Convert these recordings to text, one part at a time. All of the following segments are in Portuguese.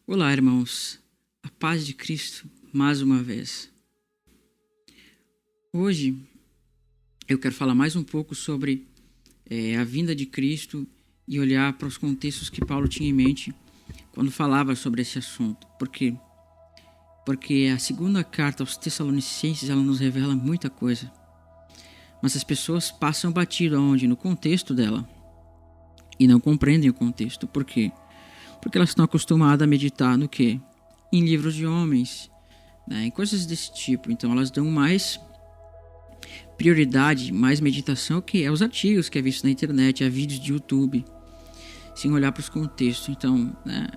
Olá, irmãos. A paz de Cristo, mais uma vez. Hoje eu quero falar mais um pouco sobre a vinda de Cristo e olhar para os contextos que Paulo tinha em mente quando falava sobre esse assunto. Por quê? Porque a segunda carta aos Tessalonicenses, ela nos revela muita coisa. Mas as pessoas passam batido aonde? No contexto dela. E não compreendem o contexto. Por quê? Porque elas estão acostumadas a meditar no quê? Em livros de homens, né? Em coisas desse tipo. Então elas dão mais prioridade, mais meditação que aos artigos que é visto na internet, a vídeos de YouTube, sem olhar para os contextos. Então, né?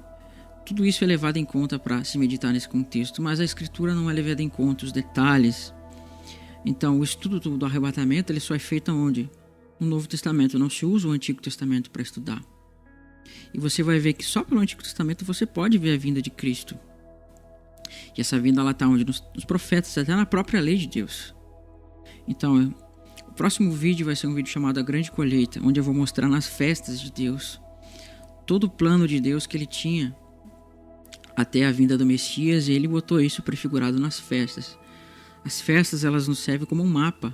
Tudo isso é levado em conta para se meditar nesse contexto, mas a escritura não é levada em conta, os detalhes. Então o estudo do arrebatamento ele só é feito onde? No Novo Testamento, não se usa o Antigo Testamento para estudar. E você vai ver que só pelo Antigo Testamento você pode ver a vinda de Cristo. E essa vinda ela está onde? Nos profetas, até na própria lei de Deus. Então, o próximo vídeo vai ser um vídeo chamado A Grande Colheita, onde eu vou mostrar nas festas de Deus todo o plano de Deus que ele tinha até a vinda do Messias, e ele botou isso prefigurado nas festas. As festas elas nos servem como um mapa,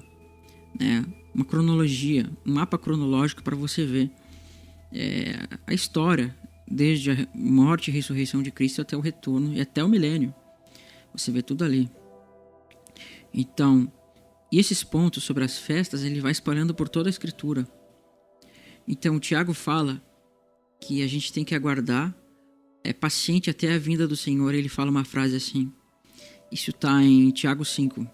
né? Uma cronologia, um mapa cronológico para você ver a história, desde a morte e ressurreição de Cristo até o retorno e até o milênio. Você vê tudo ali. Então, e esses pontos sobre as festas, ele vai espalhando por toda a Escritura. Então, o Tiago fala que a gente tem que aguardar, paciente até a vinda do Senhor. Ele fala uma frase assim, isso está em Tiago 5.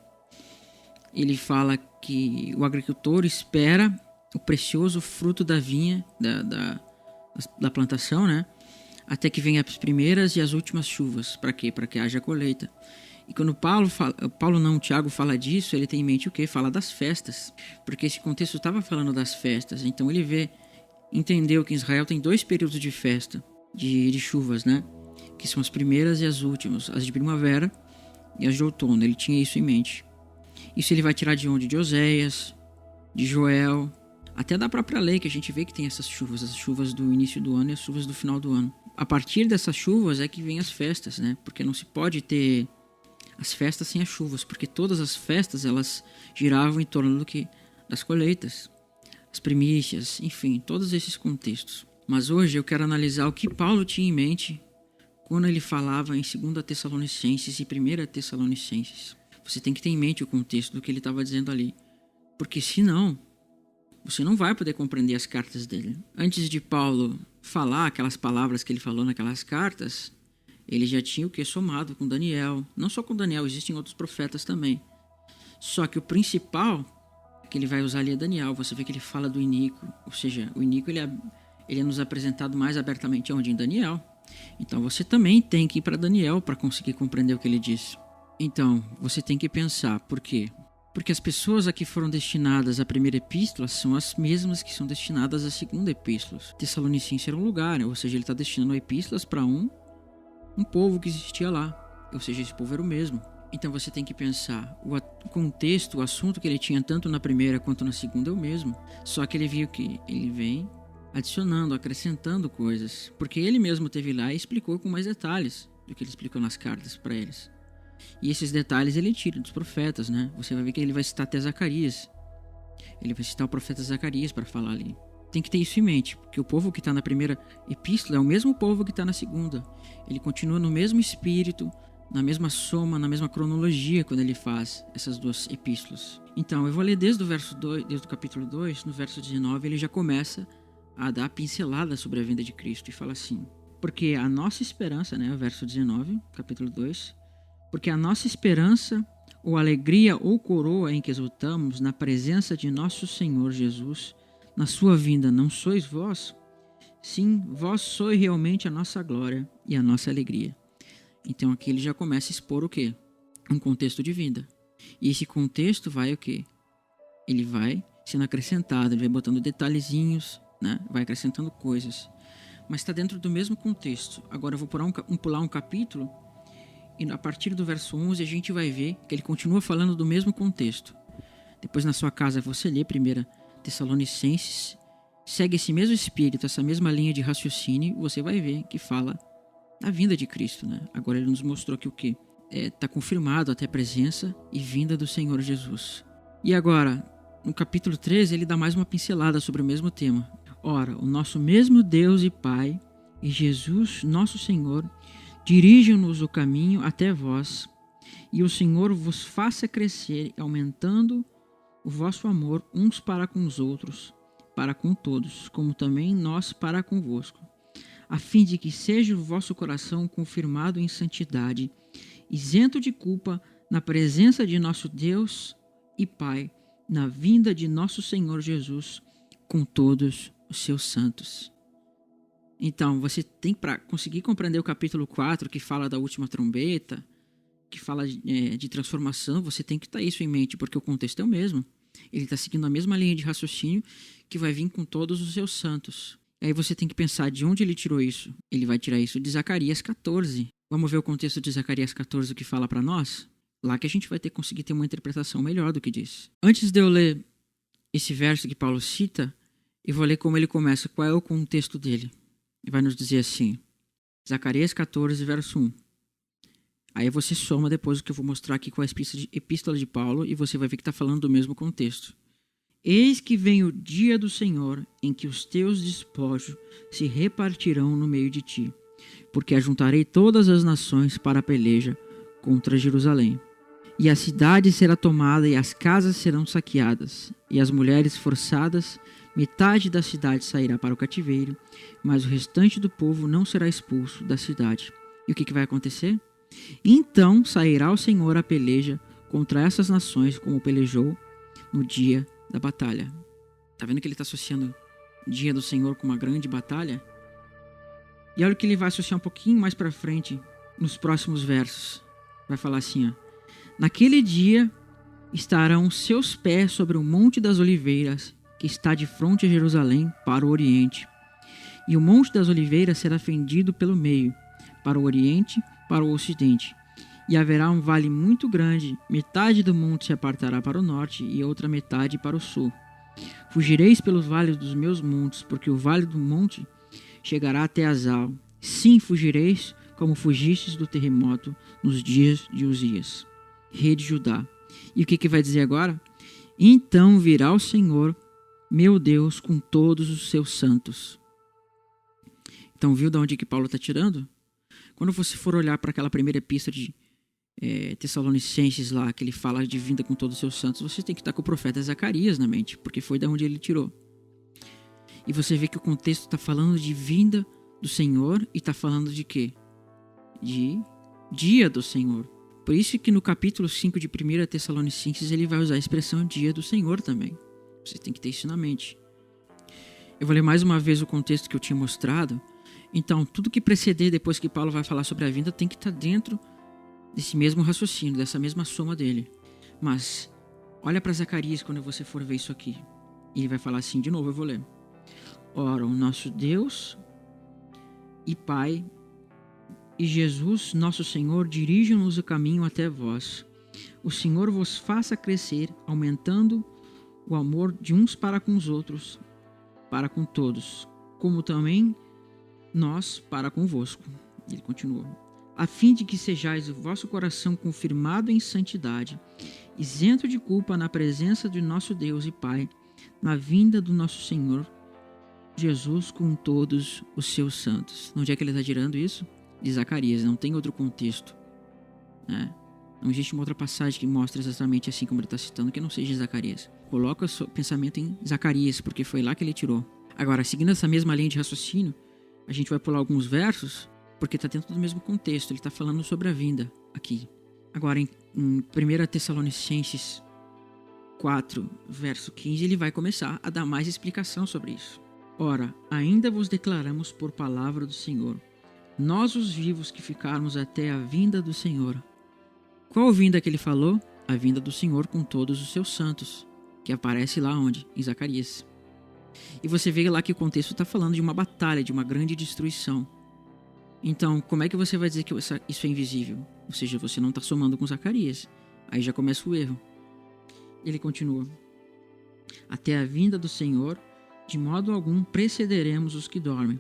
Ele fala que o agricultor espera o precioso fruto da vinha, da plantação, né? Até que venham as primeiras e as últimas chuvas. Para quê? Para que haja colheita. E quando Tiago fala disso, ele tem em mente o quê? Fala das festas. Porque esse contexto estava falando das festas. Então ele entendeu que Israel tem 2 períodos de festa, de chuvas, né? Que são as primeiras e as últimas. As de primavera e as de outono. Ele tinha isso em mente. Isso ele vai tirar de onde? De Oséias, de Joel, até da própria lei, que a gente vê que tem essas chuvas, as chuvas do início do ano e as chuvas do final do ano. A partir dessas chuvas é que vem as festas, né? Porque não se pode ter as festas sem as chuvas, porque todas as festas elas giravam em torno do que? Das colheitas, as primícias, enfim, todos esses contextos. Mas hoje eu quero analisar o que Paulo tinha em mente quando ele falava em 2 Tessalonicenses e 1 Tessalonicenses. Você tem que ter em mente o contexto do que ele estava dizendo ali, porque senão você não vai poder compreender as cartas dele. Antes de Paulo falar aquelas palavras que ele falou naquelas cartas, ele já tinha o que? Somado com Daniel. Não só com Daniel, existem outros profetas também. Só que o principal que ele vai usar ali é Daniel. Você vê que ele fala do iníquo, ou seja, o iníquo ele é nos apresentado mais abertamente onde? Em Daniel. Então você também tem que ir para Daniel para conseguir compreender o que ele disse. Então, você tem que pensar, por quê? Porque as pessoas a que foram destinadas à primeira epístola são as mesmas que são destinadas à segunda epístola. Tessalonicense era um lugar, ou seja, ele está destinando epístolas para um povo que existia lá, ou seja, esse povo era o mesmo. Então você tem que pensar, o contexto, o assunto que ele tinha tanto na primeira quanto na segunda é o mesmo, só que ele viu que ele vem adicionando, acrescentando coisas, porque ele mesmo teve lá e explicou com mais detalhes do que ele explicou nas cartas para eles. E esses detalhes ele tira dos profetas, né? Você vai ver que ele vai citar até Zacarias. Ele vai citar o profeta Zacarias para falar ali. Tem que ter isso em mente, porque o povo que está na primeira epístola é o mesmo povo que está na segunda. Ele continua no mesmo espírito, na mesma soma, na mesma cronologia quando ele faz essas 2 epístolas. Então, eu vou ler desde o capítulo 2, no verso 19, ele já começa a dar pincelada sobre a vinda de Cristo e fala assim: porque a nossa esperança, né? O verso 19, capítulo 2... Porque a nossa esperança, ou alegria, ou coroa em que exultamos na presença de nosso Senhor Jesus, na sua vinda, não sois vós? Sim, vós sois realmente a nossa glória e a nossa alegria. Então aqui ele já começa a expor o quê? Um contexto de vinda. E esse contexto vai o quê? Ele vai sendo acrescentado, ele vai botando detalhezinhos, né? Vai acrescentando coisas. Mas está dentro do mesmo contexto. Agora eu vou pular um capítulo. E a partir do verso 11 a gente vai ver que ele continua falando do mesmo contexto. Depois na sua casa você lê 1 Tessalonicenses, segue esse mesmo espírito, essa mesma linha de raciocínio, você vai ver que fala na vinda de Cristo, né? Agora ele nos mostrou que o quê? Está confirmado até a presença e vinda do Senhor Jesus. E agora, no capítulo 13, ele dá mais uma pincelada sobre o mesmo tema. Ora, o nosso mesmo Deus e Pai e Jesus, nosso Senhor, dirige-nos o caminho até vós, e o Senhor vos faça crescer, aumentando o vosso amor uns para com os outros, para com todos, como também nós para convosco, a fim de que seja o vosso coração confirmado em santidade, isento de culpa, na presença de nosso Deus e Pai, na vinda de nosso Senhor Jesus, com todos os seus santos. Então, você tem, para conseguir compreender o capítulo 4, que fala da última trombeta, que fala de transformação, você tem que estar isso em mente, porque o contexto é o mesmo. Ele está seguindo a mesma linha de raciocínio que vai vir com todos os seus santos. E aí você tem que pensar de onde ele tirou isso. Ele vai tirar isso de Zacarias 14. Vamos ver o contexto de Zacarias 14, o que fala para nós? Lá que a gente vai conseguir ter uma interpretação melhor do que diz. Antes de eu ler esse verso que Paulo cita, eu vou ler como ele começa, qual é o contexto dele. Ele vai nos dizer assim, Zacarias 14, verso 1. Aí você soma depois o que eu vou mostrar aqui com a epístola de Paulo e você vai ver que está falando do mesmo contexto. Eis que vem o dia do Senhor, em que os teus despojos se repartirão no meio de ti, porque ajuntarei todas as nações para a peleja contra Jerusalém. E a cidade será tomada e as casas serão saqueadas, e as mulheres forçadas, metade da cidade sairá para o cativeiro, mas o restante do povo não será expulso da cidade. E o que vai acontecer? Então sairá o Senhor à peleja contra essas nações, como pelejou no dia da batalha. Tá vendo que ele está associando o dia do Senhor com uma grande batalha? E olha o que ele vai associar um pouquinho mais para frente, nos próximos versos. Vai falar assim, ó. Naquele dia estarão seus pés sobre o Monte das Oliveiras, que está de frente a Jerusalém, para o oriente. E o Monte das Oliveiras será fendido pelo meio, para o oriente, para o ocidente. E haverá um vale muito grande, metade do monte se apartará para o norte e outra metade para o sul. Fugireis pelos vales dos meus montes, porque o vale do monte chegará até Azal. Sim, fugireis, como fugistes do terremoto nos dias de Uzias, rei de Judá. E o que vai dizer agora? Então virá o Senhor, meu Deus, com todos os seus santos. Então viu de onde que Paulo está tirando? Quando você for olhar para aquela primeira epístola de Tessalonicenses lá, que ele fala de vinda com todos os seus santos, você tem que estar com o profeta Zacarias na mente, porque foi da onde ele tirou. E você vê que o contexto está falando de vinda do Senhor e está falando de quê? De dia do Senhor. Por isso que no capítulo 5 de 1 Tessalonicenses ele vai usar a expressão dia do Senhor também. Você tem que ter isso na mente. Eu vou ler mais uma vez o contexto que eu tinha mostrado. Então, tudo que preceder depois que Paulo vai falar sobre a vinda tem que estar dentro desse mesmo raciocínio, dessa mesma soma dele. Mas, olha para Zacarias quando você for ver isso aqui. E ele vai falar assim, de novo eu vou ler. Ora, o nosso Deus e Pai e Jesus, nosso Senhor, dirijam-nos o caminho até vós. O Senhor vos faça crescer, aumentando o amor de uns para com os outros, para com todos, como também nós para convosco. Ele continua. A fim de que sejais o vosso coração confirmado em santidade, isento de culpa na presença de nosso Deus e Pai, na vinda do nosso Senhor Jesus com todos os seus santos. Onde é que ele está tirando isso? De Zacarias, não tem outro contexto. Né? Não existe uma outra passagem que mostre exatamente assim como ele está citando, que não seja Zacarias. Coloca o seu pensamento em Zacarias, porque foi lá que ele tirou. Agora, seguindo essa mesma linha de raciocínio, a gente vai pular alguns versos, porque está dentro do mesmo contexto. Ele está falando sobre a vinda aqui. Agora, em 1 Tessalonicenses 4, verso 15, ele vai começar a dar mais explicação sobre isso. Ora, ainda vos declaramos por palavra do Senhor, nós os vivos que ficarmos até a vinda do Senhor. Qual vinda que ele falou? A vinda do Senhor com todos os seus santos, que aparece lá onde? Em Zacarias. E você vê lá que o contexto está falando de uma batalha, de uma grande destruição. Então, como é que você vai dizer que isso é invisível? Ou seja, você não está somando com Zacarias. Aí já começa o erro. Ele continua. Até a vinda do Senhor, de modo algum precederemos os que dormem,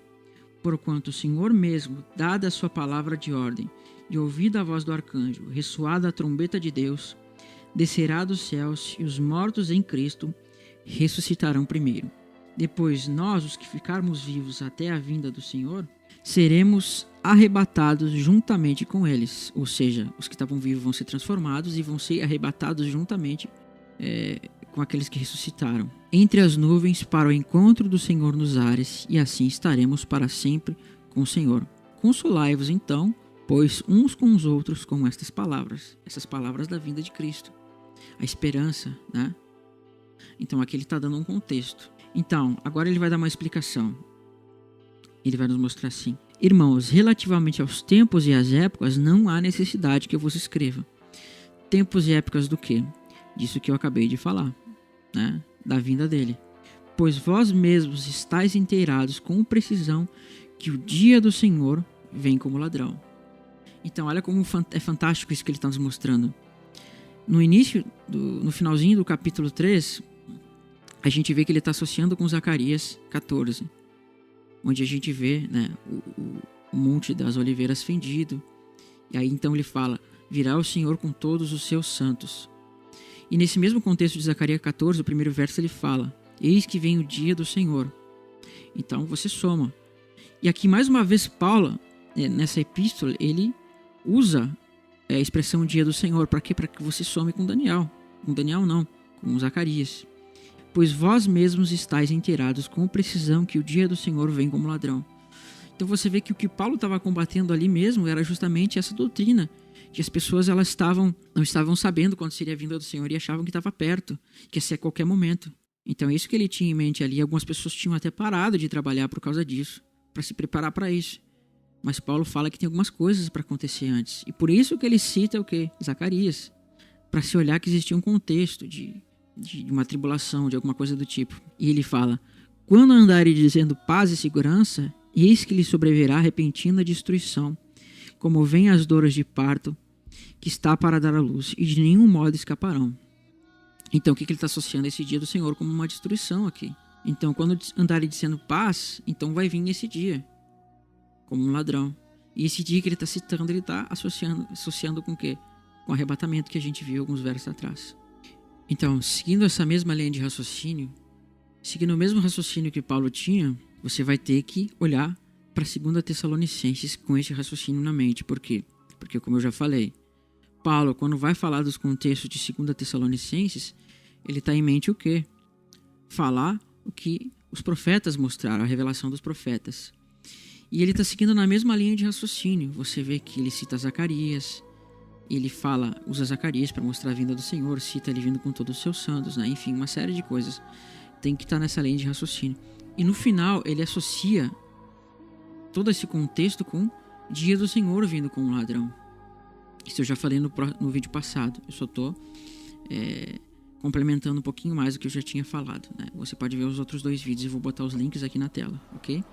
Porquanto o Senhor mesmo, dada a sua palavra de ordem, e ouvida a voz do arcanjo, ressoada a trombeta de Deus, descerá dos céus, e os mortos em Cristo ressuscitarão primeiro. Depois nós, os que ficarmos vivos até a vinda do Senhor, seremos arrebatados juntamente com eles. Ou seja, os que estavam vivos vão ser transformados e vão ser arrebatados juntamente com aqueles que ressuscitaram, entre as nuvens, para o encontro do Senhor nos ares, e assim estaremos para sempre com o Senhor. Consolai-vos então, pois, uns com os outros com estas palavras, essas palavras da vinda de Cristo, a esperança, né? Então aqui ele está dando um contexto. Então, agora ele vai dar uma explicação. Ele vai nos mostrar assim: irmãos, relativamente aos tempos e às épocas, não há necessidade que eu vos escreva. Tempos e épocas do quê? Disso que eu acabei de falar, né? Da vinda dele. Pois vós mesmos estáis inteirados com precisão que o dia do Senhor vem como ladrão. Então, olha como é fantástico isso que ele está nos mostrando. No finalzinho do capítulo 3, a gente vê que ele está associando com Zacarias 14, onde a gente vê, né, o monte das oliveiras fendido. E aí então ele fala: virá o Senhor com todos os seus santos. E nesse mesmo contexto de Zacarias 14, o primeiro verso ele fala: eis que vem o dia do Senhor. Então você soma. E aqui mais uma vez Paulo, nessa epístola, ele usa a expressão dia do Senhor. Para quê? Para que você some com Daniel. Com Daniel não, com Zacarias. Pois vós mesmos estáis inteirados com precisão que o dia do Senhor vem como ladrão. Então você vê que o que Paulo estava combatendo ali mesmo era justamente essa doutrina, que as pessoas não estavam sabendo quando seria a vinda do Senhor e achavam que estava perto, que ia ser a qualquer momento. Então é isso que ele tinha em mente ali. Algumas pessoas tinham até parado de trabalhar por causa disso, para se preparar para isso. Mas Paulo fala que tem algumas coisas para acontecer antes. E por isso que ele cita o quê? Zacarias. Para se olhar que existia um contexto de uma tribulação, de alguma coisa do tipo. E ele fala: quando andarem dizendo paz e segurança, eis que lhe sobrevirá repentina destruição, como vêm as dores de parto, que está para dar à luz, e de nenhum modo escaparão. Então o que ele está associando esse dia do Senhor como uma destruição aqui? Então quando andarem dizendo paz, então vai vir esse dia, como um ladrão. E esse dia que ele está citando, ele está associando com o quê? Com o arrebatamento que a gente viu alguns versos atrás. Então, seguindo essa mesma linha de raciocínio, seguindo o mesmo raciocínio que Paulo tinha, você vai ter que olhar para 2 Tessalonicenses com esse raciocínio na mente. Por quê? Porque, como eu já falei, Paulo, quando vai falar dos contextos de 2 Tessalonicenses, ele está em mente o quê? Falar o que os profetas mostraram, a revelação dos profetas. E ele está seguindo na mesma linha de raciocínio. Você vê que ele cita Zacarias, ele usa Zacarias para mostrar a vinda do Senhor, cita ele vindo com todos os seus santos, né? Enfim, uma série de coisas. Tem que estar nessa linha de raciocínio. E no final, ele associa todo esse contexto com o dia do Senhor vindo como um ladrão. Isso eu já falei no vídeo passado. Eu só estou complementando um pouquinho mais do que eu já tinha falado, né? Você pode ver os outros 2 vídeos, eu vou botar os links aqui na tela, ok?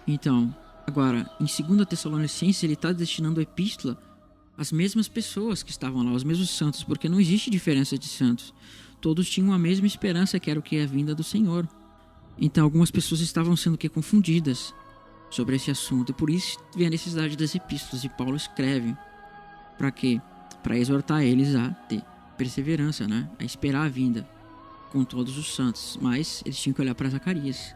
Então, agora, em 2 Tessalonicenses, ele está destinando a epístola as mesmas pessoas que estavam lá, os mesmos santos, porque não existe diferença de santos. Todos tinham a mesma esperança, que era o que é a vinda do Senhor. Então algumas pessoas estavam sendo confundidas sobre esse assunto, e por isso vem a necessidade das epístolas, e Paulo escreve. Para quê? Para exortar eles a ter perseverança, né? A esperar a vinda com todos os santos. Mas eles tinham que olhar para Zacarias.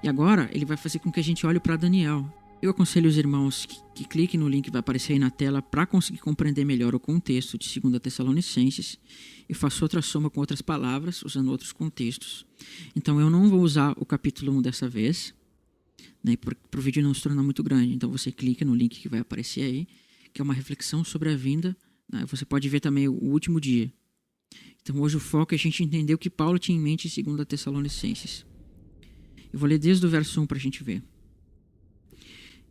E agora ele vai fazer com que a gente olhe para Daniel. Eu aconselho os irmãos que cliquem no link que vai aparecer aí na tela para conseguir compreender melhor o contexto de 2 Tessalonicenses. Eu faço outra soma com outras palavras, usando outros contextos. Então eu não vou usar o capítulo 1 dessa vez, né, para o vídeo não se tornar muito grande. Então você clica no link que vai aparecer aí, que é uma reflexão sobre a vinda, né? Você pode ver também o último dia. Então hoje o foco é a gente entender o que Paulo tinha em mente em 2 Tessalonicenses. Eu vou ler desde o verso 1 para a gente ver.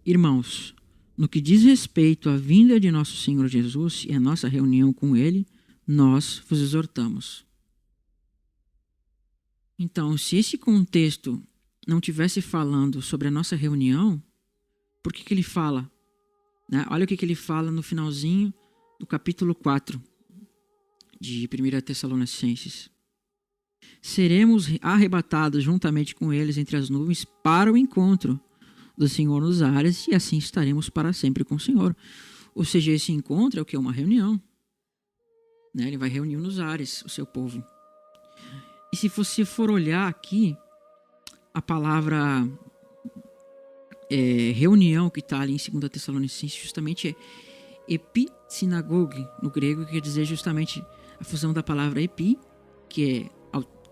Irmãos, no que diz respeito à vinda de nosso Senhor Jesus e à nossa reunião com Ele, nós vos exortamos. Então, se esse contexto não tivesse falando sobre a nossa reunião, por que ele fala? Né? Olha o que ele fala no finalzinho do capítulo 4 de 1 Tessalonicenses. Seremos arrebatados juntamente com eles entre as nuvens para o encontro do Senhor nos ares, e assim estaremos para sempre com o Senhor. Ou seja, esse encontro é o que? Uma reunião. Né? Ele vai reunir nos ares o seu povo. E se você for olhar aqui, a palavra reunião que está ali em 2 Tessalonicenses justamente é epissinagoge no grego, que quer dizer justamente a fusão da palavra epi, que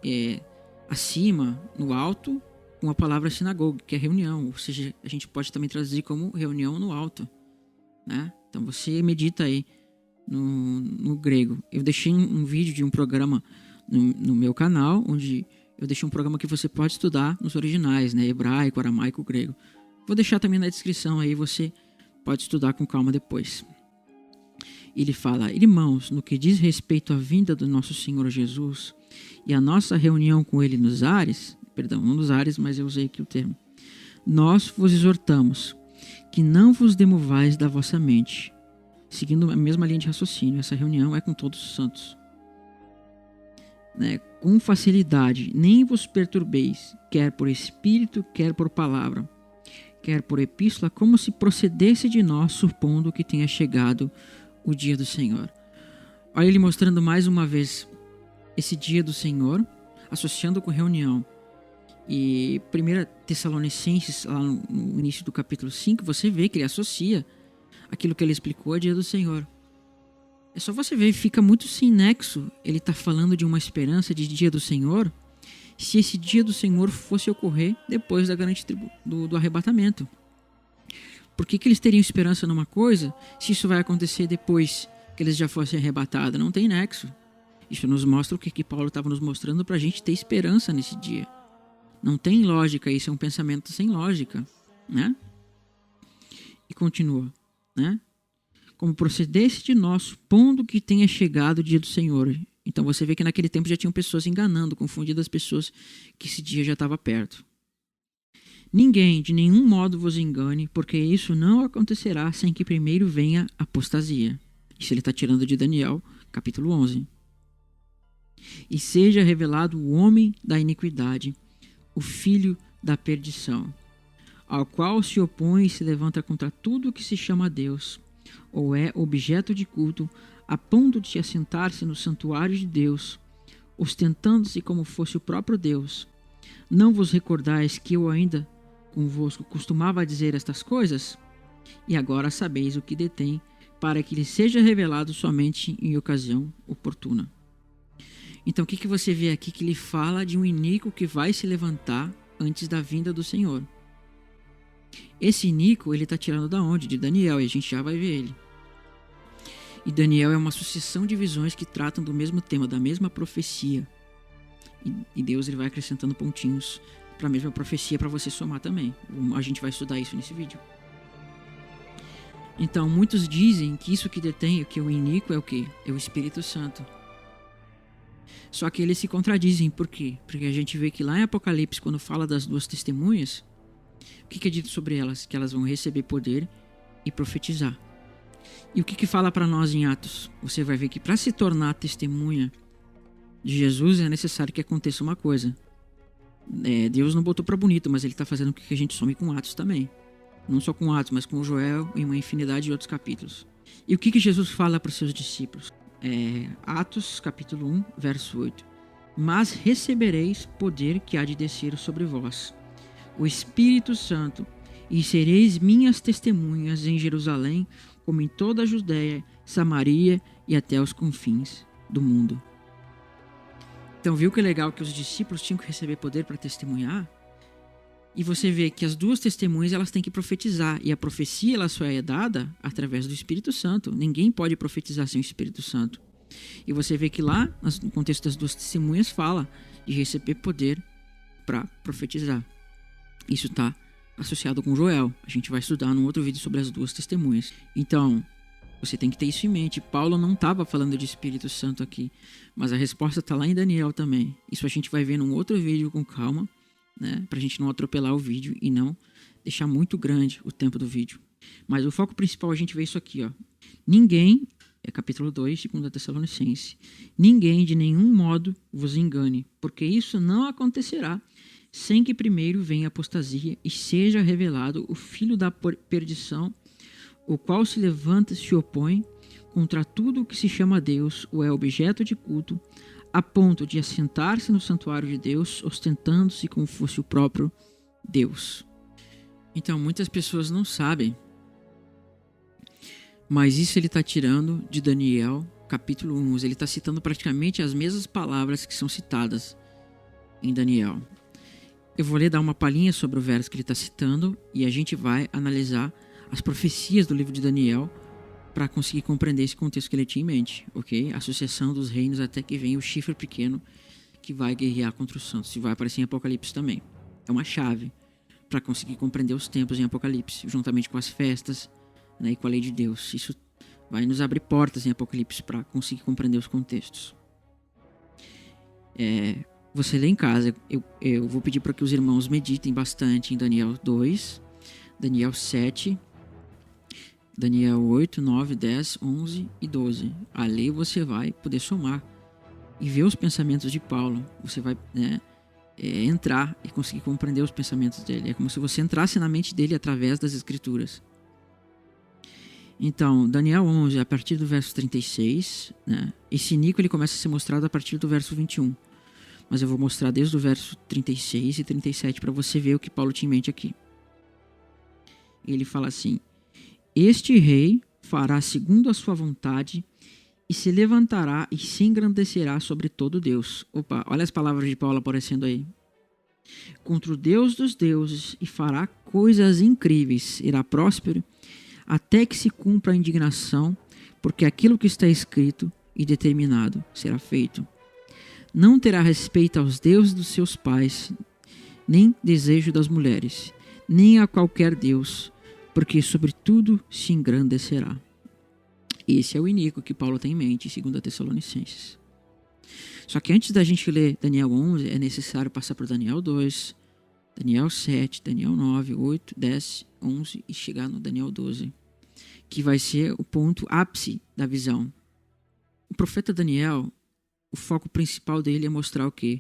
é acima, no alto, com a palavra sinagoga, que é reunião. Ou seja, a gente pode também traduzir como reunião no alto. Né? Então você medita aí no grego. Eu deixei um vídeo de um programa no meu canal, onde eu deixei um programa que você pode estudar nos originais, né? Hebraico, aramaico, grego. Vou deixar também na descrição aí, você pode estudar com calma depois. Ele fala: irmãos, no que diz respeito à vinda do nosso Senhor Jesus e a nossa reunião com ele nos ares, perdão, não nos ares, mas eu usei aqui o termo, nós vos exortamos que não vos demovais da vossa mente. Seguindo a mesma linha de raciocínio, essa reunião é com todos os santos. Né? Com facilidade, nem vos perturbeis, quer por espírito, quer por palavra, quer por epístola, como se procedesse de nós, supondo que tenha chegado o dia do Senhor. Olha ele mostrando mais uma vez esse dia do Senhor, associando com reunião. E 1 Tessalonicenses, lá no início do capítulo 5, você vê que ele associa aquilo que ele explicou ao dia do Senhor. É só você ver, fica muito sem nexo. Ele está falando de uma esperança de dia do Senhor, se esse dia do Senhor fosse ocorrer depois da grande do arrebatamento. Por que eles teriam esperança numa coisa, se isso vai acontecer depois que eles já fossem arrebatados? Não tem nexo. Isso nos mostra o que Paulo estava nos mostrando para a gente ter esperança nesse dia. Não tem lógica, isso é um pensamento sem lógica, né? E continua, né? Como procedesse de nós, supondo que tenha chegado o dia do Senhor. Então você vê que naquele tempo já tinham pessoas enganando, confundindo as pessoas que esse dia já estava perto. Ninguém de nenhum modo vos engane, porque isso não acontecerá sem que primeiro venha a apostasia. Isso ele está tirando de Daniel, capítulo 11. E seja revelado o homem da iniquidade, o filho da perdição, ao qual se opõe e se levanta contra tudo o que se chama Deus, ou é objeto de culto, a ponto de assentar-se no santuário de Deus, ostentando-se como fosse o próprio Deus. Não vos recordais que eu ainda convosco costumava dizer estas coisas? E agora sabeis o que detém, para que lhe seja revelado somente em ocasião oportuna. Então o que você vê aqui? Que ele fala de um iníquo que vai se levantar antes da vinda do Senhor. Esse iníquo ele está tirando da onde? De Daniel, e a gente já vai ver ele. E Daniel é uma sucessão de visões que tratam do mesmo tema, da mesma profecia. E Deus ele vai acrescentando pontinhos para a mesma profecia para você somar também. A gente vai estudar isso nesse vídeo. Então, muitos dizem que isso que detém, que o iníquo é o quê? É o Espírito Santo. Só que eles se contradizem. Por quê? Porque a gente vê que lá em Apocalipse, quando fala das duas testemunhas, o que é dito sobre elas? Que elas vão receber poder e profetizar. E o que fala para nós em Atos? Você vai ver que para se tornar testemunha de Jesus é necessário que aconteça uma coisa. Deus não botou para bonito, mas ele está fazendo com que a gente some com Atos também. Não só com Atos, mas com Joel e uma infinidade de outros capítulos. E o que Jesus fala para os seus discípulos? Atos capítulo 1, verso 8. Mas recebereis poder que há de descer sobre vós, o Espírito Santo, e sereis minhas testemunhas em Jerusalém, como em toda a Judéia, Samaria e até os confins do mundo. Então viu que é legal que os discípulos tinham que receber poder para testemunhar? E você vê que as duas testemunhas elas têm que profetizar. E a profecia ela só é dada através do Espírito Santo. Ninguém pode profetizar sem o Espírito Santo. E você vê que lá, no contexto das duas testemunhas, fala de receber poder para profetizar. Isso está associado com Joel. A gente vai estudar num outro vídeo sobre as duas testemunhas. Então, você tem que ter isso em mente. Paulo não estava falando de Espírito Santo aqui. Mas a resposta está lá em Daniel também. Isso a gente vai ver num outro vídeo com calma. Né, pra gente não atropelar o vídeo e não deixar muito grande o tempo do vídeo. Mas o foco principal a gente vê isso aqui, ó. Ninguém, capítulo 2, 2 Tessalonicenses, ninguém de nenhum modo vos engane, porque isso não acontecerá sem que primeiro venha a apostasia e seja revelado o filho da perdição, o qual se levanta e se opõe contra tudo o que se chama Deus ou é objeto de culto, a ponto de assentar-se no santuário de Deus, ostentando-se como fosse o próprio Deus. Então, muitas pessoas não sabem, mas isso ele está tirando de Daniel, capítulo 11. Ele está citando praticamente as mesmas palavras que são citadas em Daniel. Eu vou dar uma palhinha sobre o verso que ele está citando e a gente vai analisar as profecias do livro de Daniel para conseguir compreender esse contexto que ele tinha em mente, ok? A sucessão dos reinos até que vem o chifre pequeno que vai guerrear contra os santos. E vai aparecer em Apocalipse também. É uma chave para conseguir compreender os tempos em Apocalipse, juntamente com as festas, né, e com a lei de Deus. Isso vai nos abrir portas em Apocalipse para conseguir compreender os contextos. Você lê em casa, eu vou pedir para que os irmãos meditem bastante em Daniel 2, Daniel 7, Daniel 8, 9, 10, 11 e 12. Ali você vai poder somar e ver os pensamentos de Paulo. Você vai entrar e conseguir compreender os pensamentos dele. É como se você entrasse na mente dele através das Escrituras. Então, Daniel 11, a partir do verso 36, né? Esse Nico ele começa a ser mostrado a partir do verso 21. Mas eu vou mostrar desde o verso 36 e 37 para você ver o que Paulo tinha em mente aqui. Ele fala assim: este rei fará segundo a sua vontade e se levantará e se engrandecerá sobre todo Deus. Opa, olha as palavras de Paulo aparecendo aí. Contra o Deus dos deuses e fará coisas incríveis. Irá próspero até que se cumpra a indignação, porque aquilo que está escrito e determinado será feito. Não terá respeito aos deuses dos seus pais, nem desejo das mulheres, nem a qualquer deus, porque sobre tudo se engrandecerá. Esse é o iníquo que Paulo tem em mente, segundo a Tessalonicenses. Só que antes da gente ler Daniel 11, é necessário passar por Daniel 2, Daniel 7, Daniel 9, 8, 10, 11 e chegar no Daniel 12, que vai ser o ponto ápice da visão. O profeta Daniel, o foco principal dele é mostrar o quê?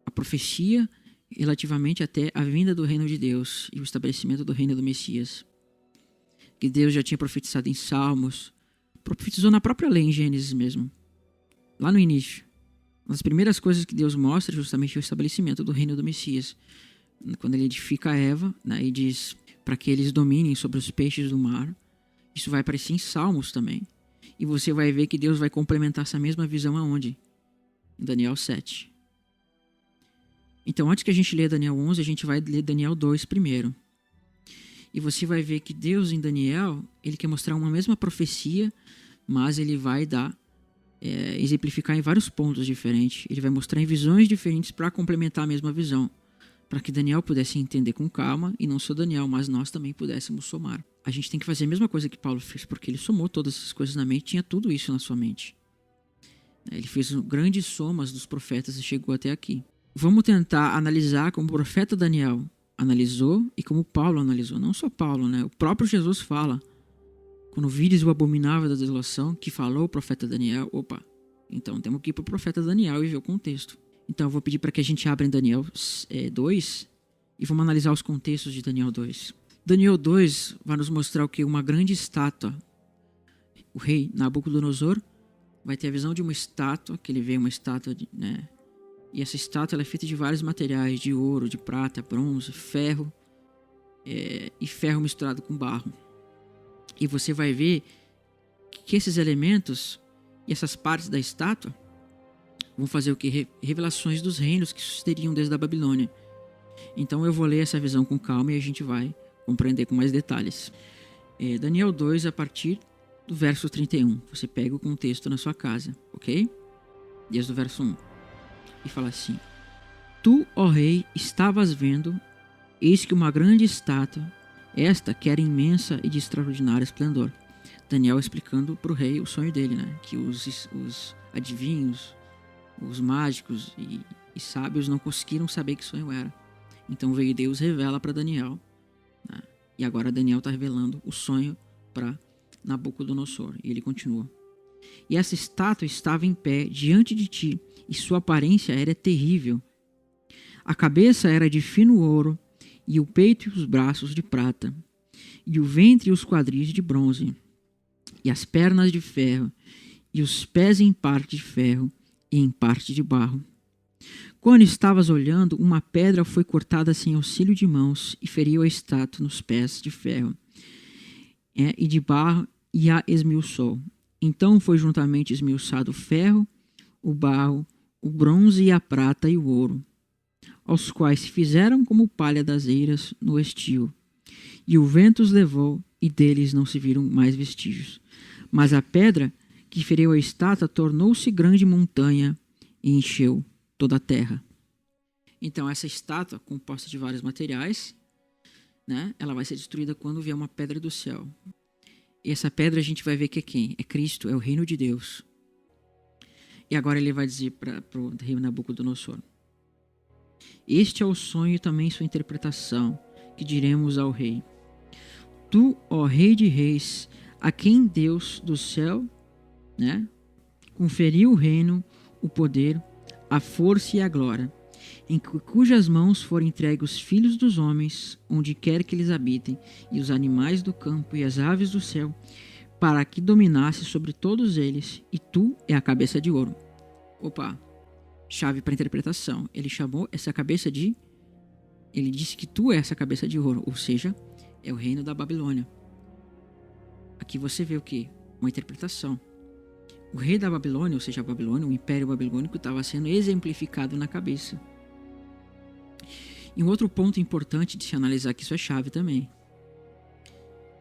A profecia relativamente até a vinda do reino de Deus e o estabelecimento do reino do Messias. Que Deus já tinha profetizado em Salmos, profetizou na própria lei em Gênesis mesmo, lá no início. Uma das primeiras coisas que Deus mostra é justamente o estabelecimento do reino do Messias. Quando ele edifica Eva, né, e diz para que eles dominem sobre os peixes do mar. Isso vai aparecer em Salmos também. E você vai ver que Deus vai complementar essa mesma visão aonde? Em Daniel 7. Então, antes que a gente lê Daniel 11, a gente vai ler Daniel 2 primeiro. E você vai ver que Deus em Daniel, ele quer mostrar uma mesma profecia, mas ele vai exemplificar em vários pontos diferentes. Ele vai mostrar em visões diferentes para complementar a mesma visão, para que Daniel pudesse entender com calma, e não só Daniel, mas nós também pudéssemos somar. A gente tem que fazer a mesma coisa que Paulo fez, porque ele somou todas essas coisas na mente, tinha tudo isso na sua mente. Ele fez grandes somas dos profetas e chegou até aqui. Vamos tentar analisar como o profeta Daniel analisou e como Paulo analisou. Não só Paulo, né? O próprio Jesus fala. Quando vides o abominável da desolação, que falou o profeta Daniel, opa, então temos que ir para o profeta Daniel e ver o contexto. Então eu vou pedir para que a gente abra em Daniel 2 e vamos analisar os contextos de Daniel 2. Daniel 2 vai nos mostrar o que? Uma grande estátua. O rei Nabucodonosor vai ter a visão de uma estátua, que ele vê uma estátua, né? E essa estátua ela é feita de vários materiais, de ouro, de prata, bronze, ferro, e ferro misturado com barro. E você vai ver que esses elementos e essas partes da estátua vão fazer o que? Revelações dos reinos que sucederiam desde a Babilônia. Então eu vou ler essa visão com calma e a gente vai compreender com mais detalhes. Daniel 2, a partir do verso 31. Você pega o contexto na sua casa, ok? Desde o verso 1. E fala assim: Tu, ó rei, estavas vendo, eis que uma grande estátua, esta que era imensa e de extraordinário esplendor. Daniel explicando para o rei o sonho dele, né? Que os adivinhos, os mágicos e sábios não conseguiram saber que sonho era. Então veio Deus revela para Daniel, né? E agora Daniel está revelando o sonho para Nabucodonosor. E ele continua: E essa estátua estava em pé diante de ti, e sua aparência era terrível. A cabeça era de fino ouro, e o peito e os braços de prata, e o ventre e os quadris de bronze, e as pernas de ferro, e os pés em parte de ferro e em parte de barro. Quando estavas olhando, uma pedra foi cortada sem auxílio de mãos e feriu a estátua nos pés de ferro e de barro e a esmiuçou. Então foi juntamente esmiuçado o ferro, o barro, o bronze e a prata e o ouro, aos quais se fizeram como palha das eiras no estio. E o vento os levou, e deles não se viram mais vestígios. Mas a pedra que feriu a estátua tornou-se grande montanha e encheu toda a terra. Então essa estátua, composta de vários materiais, né, ela vai ser destruída quando vier uma pedra do céu. E essa pedra a gente vai ver que é quem? É Cristo, é o reino de Deus. E agora ele vai dizer para o rei Nabucodonosor: este é o sonho e também sua interpretação, que diremos ao rei. Tu, ó Rei de Reis, a quem Deus do céu, né, conferiu o reino, o poder, a força e a glória, em cujas mãos foram entregues os filhos dos homens, onde quer que eles habitem, e os animais do campo e as aves do céu, para que dominasse sobre todos eles, e tu é a cabeça de ouro. Opa, chave para interpretação. Ele chamou essa cabeça de... Ele disse que tu é essa cabeça de ouro, ou seja, é o reino da Babilônia. Aqui você vê o que? Uma interpretação. O rei da Babilônia, ou seja, a Babilônia, o Império Babilônico, estava sendo exemplificado na cabeça. E um outro ponto importante de se analisar, que isso é chave também.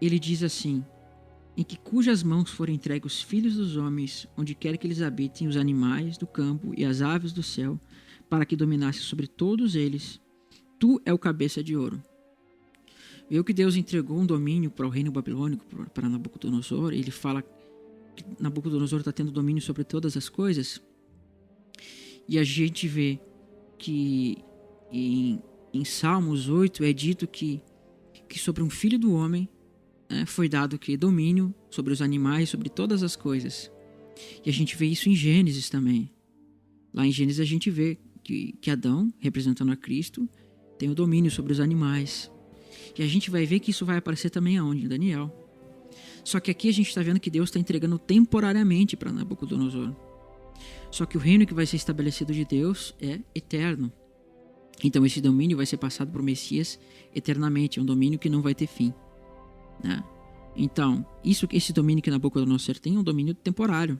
Ele diz assim: em que cujas mãos forem entregues os filhos dos homens, onde quer que eles habitem, os animais do campo e as aves do céu, para que dominasse sobre todos eles, tu é o cabeça de ouro. Viu que Deus entregou um domínio para o reino babilônico, para Nabucodonosor. Ele fala que Nabucodonosor está tendo domínio sobre todas as coisas. E a gente vê que em Salmos 8 é dito que sobre um filho do homem, né, foi dado que domínio sobre os animais, sobre todas as coisas. E a gente vê isso em Gênesis também. Lá em Gênesis a gente vê que Adão, representando a Cristo, tem o domínio sobre os animais. E a gente vai ver que isso vai aparecer também aonde? Em Daniel. Só que aqui a gente está vendo que Deus está entregando temporariamente para Nabucodonosor. Só que o reino que vai ser estabelecido de Deus é eterno. Então esse domínio vai ser passado para o Messias eternamente. É um domínio que não vai ter fim, né? Então, esse domínio que Nabucodonosor tem é um domínio temporário,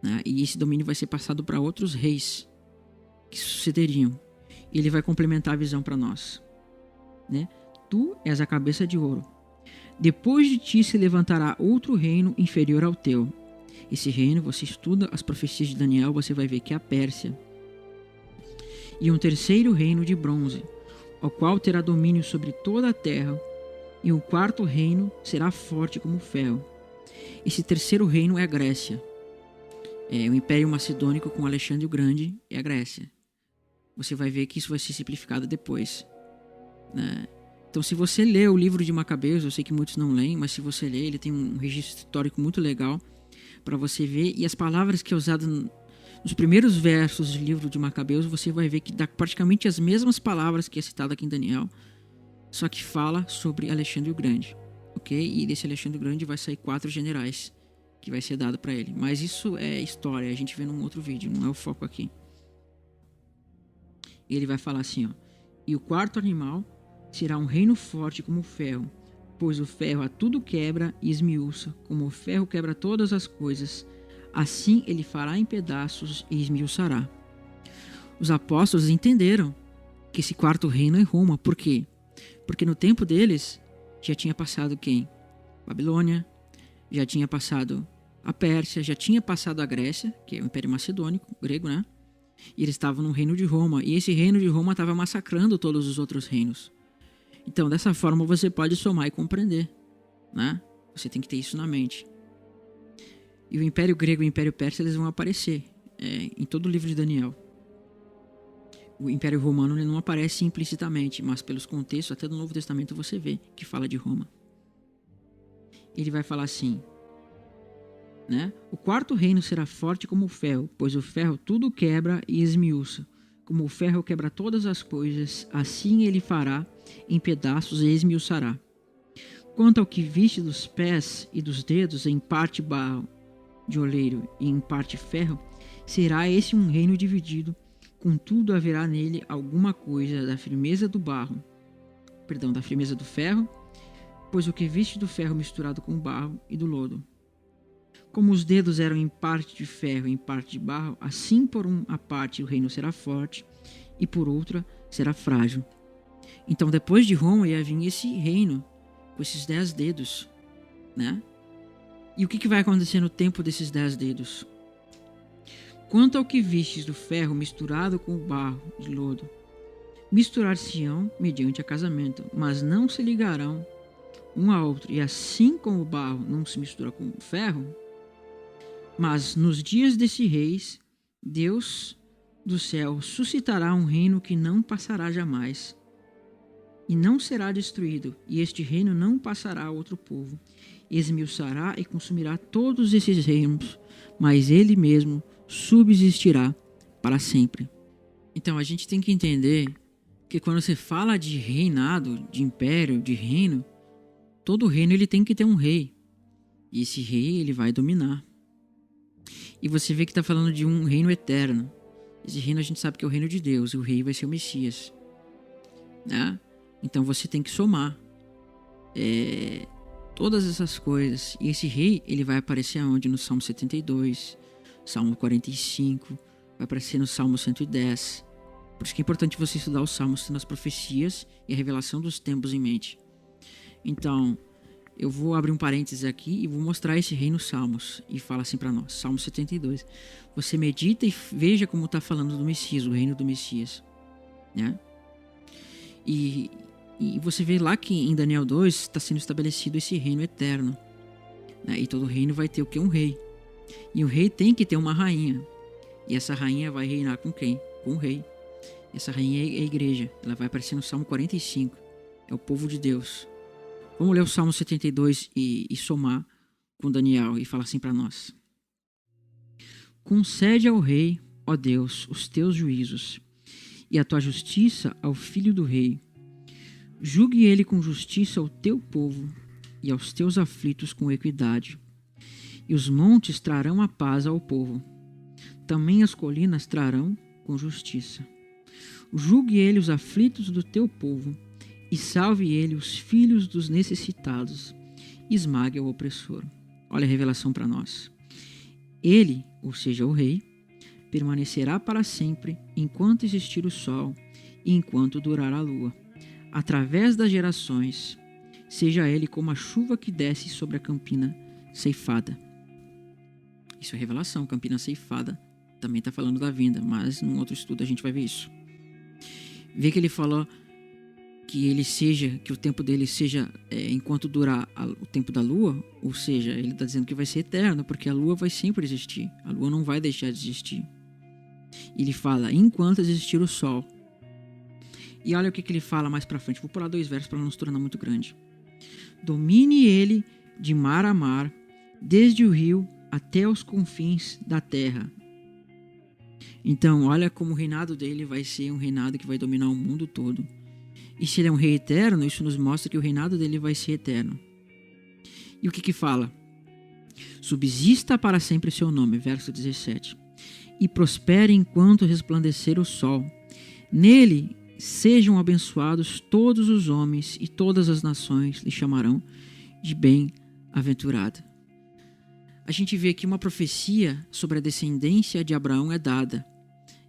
né? E esse domínio vai ser passado para outros reis que sucederiam. E ele vai complementar a visão para nós, né? Tu és a cabeça de ouro. Depois de ti se levantará outro reino inferior ao teu. Esse reino, você estuda as profecias de Daniel, você vai ver que é a Pérsia. E um terceiro reino de bronze, o qual terá domínio sobre toda a terra. E o quarto reino será forte como ferro. Esse terceiro reino é a Grécia. É o Império Macedônico com Alexandre o Grande é a Grécia. Você vai ver que isso vai ser simplificado depois, né? Então, se você lê o livro de Macabeus, eu sei que muitos não leem, mas se você lê, ele tem um registro histórico muito legal para você ver. E as palavras que é usado nos primeiros versos do livro de Macabeus, você vai ver que dá praticamente as mesmas palavras que é citado aqui em Daniel, só que fala sobre Alexandre o Grande, ok? E desse Alexandre o Grande vai sair 4 generais que vai ser dado para ele. Mas isso é história, a gente vê num outro vídeo, não é o foco aqui. E ele vai falar assim, ó: e o quarto animal será um reino forte como o ferro, pois o ferro a tudo quebra e esmiuça, como o ferro quebra todas as coisas, assim ele fará em pedaços e esmiuçará. Os apóstolos entenderam que esse quarto reino é Roma. Por quê? Porque no tempo deles já tinha passado quem? Babilônia, já tinha passado a Pérsia, já tinha passado a Grécia, que é o Império Macedônico, grego, né? E eles estavam no reino de Roma, e esse reino de Roma estava massacrando todos os outros reinos. Então, dessa forma, você pode somar e compreender, né? Você tem que ter isso na mente. E o Império Grego e o Império Persa, eles vão aparecer em todo o livro de Daniel. O Império Romano ele não aparece implicitamente, mas pelos contextos, até do Novo Testamento você vê que fala de Roma. Ele vai falar assim, né? O quarto reino será forte como o ferro, pois o ferro tudo quebra e esmiuça, Como o ferro quebra todas as coisas, assim ele fará em pedaços e esmiuçará. Quanto ao que viste dos pés e dos dedos, em parte barro de oleiro e em parte ferro, será esse um reino dividido, contudo haverá nele alguma coisa da firmeza do da firmeza do ferro, pois o que viste do ferro misturado com o barro e do lodo. Como os dedos eram em parte de ferro e em parte de barro, assim por uma parte o reino será forte e por outra será frágil. Então depois de Roma ia vir esse reino com esses 10 dedos, né? E o que vai acontecer no tempo desses 10 dedos? Quanto ao que vistes do ferro misturado com o barro de lodo, misturar-se-ão mediante a casamento, mas não se ligarão um ao outro. E assim como o barro não se mistura com o ferro, mas nos dias desse reis, Deus do céu suscitará um reino que não passará jamais, e não será destruído, e este reino não passará a outro povo. Esmiuçará e consumirá todos esses reinos, mas ele mesmo subsistirá para sempre. Então a gente tem que entender que quando você fala de reinado, de império, de reino, todo reino ele tem que ter um rei. E esse rei ele vai dominar. E você vê que está falando de um reino eterno. Esse reino a gente sabe que é o reino de Deus, e o rei vai ser o Messias, né? Então você tem que somar todas essas coisas. E esse rei, ele vai aparecer aonde? No Salmo 72, Salmo 45, vai aparecer no Salmo 110. Por isso que é importante você estudar os Salmos, tendo as profecias e a revelação dos tempos em mente. Então, eu vou abrir um parênteses aqui e vou mostrar esse rei nos Salmos. E fala assim para nós, Salmo 72. Você medita e veja como está falando do Messias, o reino do Messias, né? E você vê lá que em Daniel 2 está sendo estabelecido esse reino eterno, né? E todo reino vai ter o que? Um rei. E o rei tem que ter uma rainha. E essa rainha vai reinar com quem? Com o rei. Essa rainha é a igreja. Ela vai aparecer no Salmo 45. É o povo de Deus. Vamos ler o Salmo 72 e somar com Daniel e falar assim para nós. Concede ao rei, ó Deus, os teus juízos, e a tua justiça ao filho do rei. Julgue ele com justiça ao teu povo e aos teus aflitos com equidade. E os montes trarão a paz ao povo. Também as colinas trarão com justiça. Julgue ele os aflitos do teu povo e salve ele os filhos dos necessitados. Esmague o opressor. Olha a revelação para nós. Ele, ou seja, o rei, permanecerá para sempre enquanto existir o sol e enquanto durar a lua. Através das gerações, seja ele como a chuva que desce sobre a campina ceifada. Isso é revelação, campina ceifada. Também está falando da vinda, mas num outro estudo a gente vai ver isso. Vê que ele falou que o tempo dele seja enquanto durar o tempo da lua, ou seja, ele está dizendo que vai ser eterno, porque a lua vai sempre existir. A lua não vai deixar de existir. Ele fala, enquanto existir o sol. E olha o que ele fala mais pra frente. Vou pular 2 versos para não se tornar muito grande. Domine ele de mar a mar, desde o rio até os confins da terra. Então, olha como o reinado dele vai ser um reinado que vai dominar o mundo todo. E se ele é um rei eterno, isso nos mostra que o reinado dele vai ser eterno. E o que fala? Subsista para sempre o seu nome, verso 17. E prospere enquanto resplandecer o sol. Nele sejam abençoados todos os homens e todas as nações lhe chamarão de bem-aventurado. A gente vê que uma profecia sobre a descendência de Abraão é dada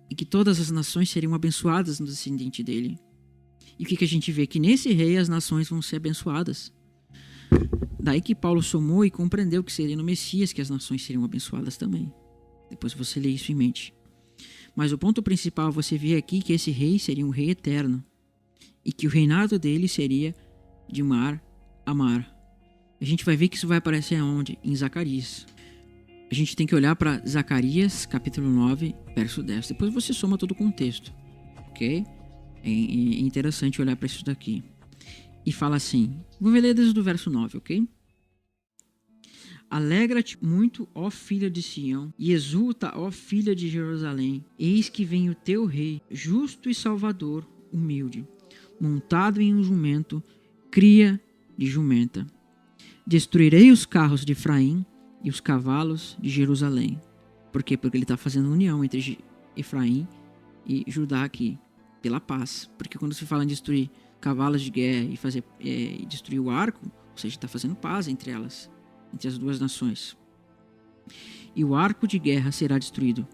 e que todas as nações seriam abençoadas no descendente dele. E o que a gente vê? Que nesse rei as nações vão ser abençoadas. Daí que Paulo somou e compreendeu que seria no Messias que as nações seriam abençoadas também. Depois você lê isso em mente. Mas o ponto principal você vê aqui que esse rei seria um rei eterno e que o reinado dele seria de mar a mar. A gente vai ver que isso vai aparecer aonde? Em Zacarias. A gente tem que olhar para Zacarias, capítulo 9, verso 10. Depois você soma todo o contexto, ok? É interessante olhar para isso daqui. E fala assim, vou ler desde o verso 9, ok? Alegra-te muito, ó filha de Sião, e exulta, ó filha de Jerusalém. Eis que vem o teu rei, justo e salvador, humilde, montado em um jumento, cria de jumenta. Destruirei os carros de Efraim e os cavalos de Jerusalém. Por quê? Porque ele está fazendo união entre Efraim e Judá aqui, pela paz. Porque quando se fala em destruir cavalos de guerra e destruir o arco, ou seja, está fazendo paz entre elas, entre as duas nações. E o arco de guerra será destruído.